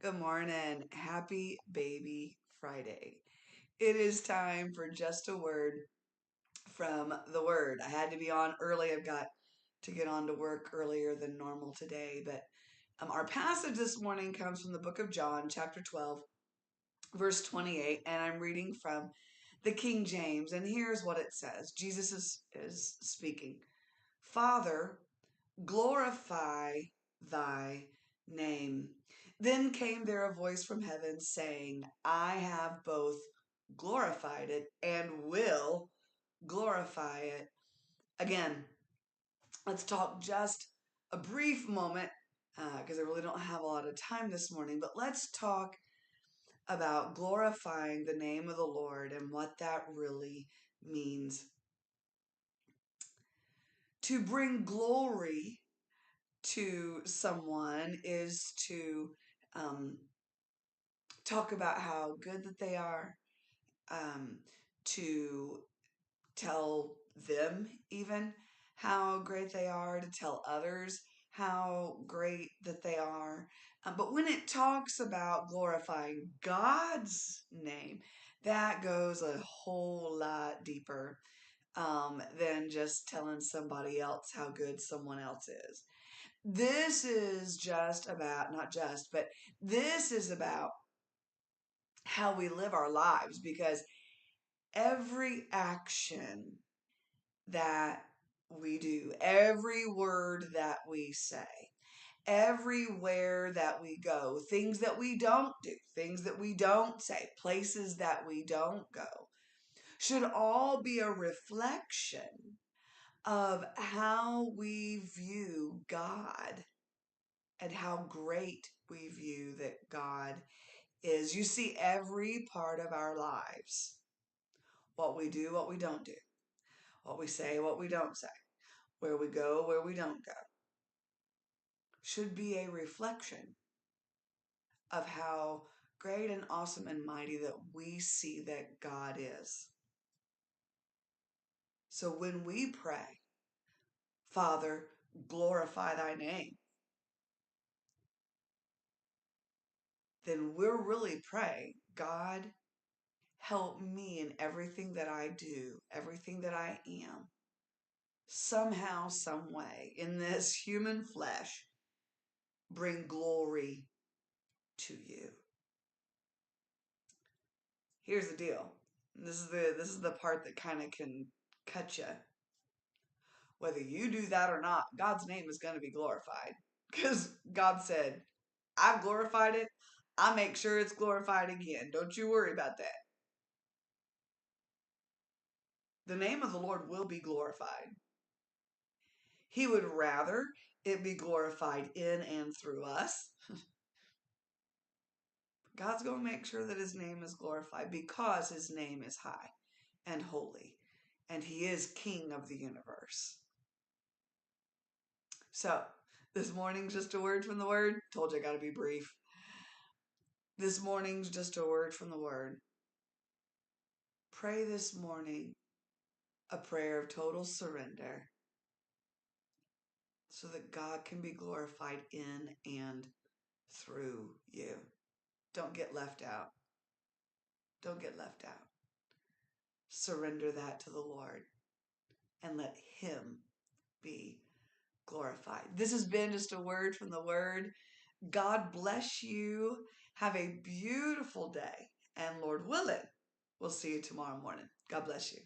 Good morning. Happy Baby Friday. It is time for just a word from the Word. I had to be on early. I've got to get on to work earlier than normal today. But our passage this morning comes from the book of John, chapter 12, verse 28. And I'm reading from the King James. And here's what it says. Jesus is speaking. Father, glorify thy name. Then came there a voice from heaven saying, I have both glorified it and will glorify it again. Let's talk just a brief moment because I really don't have a lot of time this morning, but let's talk about glorifying the name of the Lord and what that really means. To bring glory to someone is to talk about how good that they are, to tell them even how great they are, to tell others how great that they are. But when it talks about glorifying God's name, that goes a whole lot deeper than just telling somebody else how good someone else is. This is just about, not just, but this is about how we live our lives, because every action that we do, every word that we say, everywhere that we go, things that we don't do, things that we don't say, places that we don't go, should all be a reflection of how we view God and how great we view that God is. You see, every part of our lives, what we do, what we don't do, what we say, what we don't say, where we go, where we don't go, should be a reflection of how great and awesome and mighty that we see that God is. So when we pray, Father, glorify thy name, then we're really praying, God, help me in everything that I do, everything that I am, somehow, some way, in this human flesh, bring glory to you. Here's the deal. This is the part that kind of can cut you. Whether you do that or not, God's name is going to be glorified. Because God said, I've glorified it. I make sure it's glorified again. Don't you worry about that. The name of the Lord will be glorified. He would rather it be glorified in and through us. God's going to make sure that his name is glorified because his name is high and holy, and he is King of the universe. So, this morning's just a word from the Word. Told you I got to be brief. This morning's just a word from the Word. Pray this morning a prayer of total surrender so that God can be glorified in and through you. Don't get left out. Don't get left out. Surrender that to the Lord and let him be glorified. This has been just a word from the Word. God bless you. Have a beautiful day. And Lord willing, we'll see you tomorrow morning. God bless you.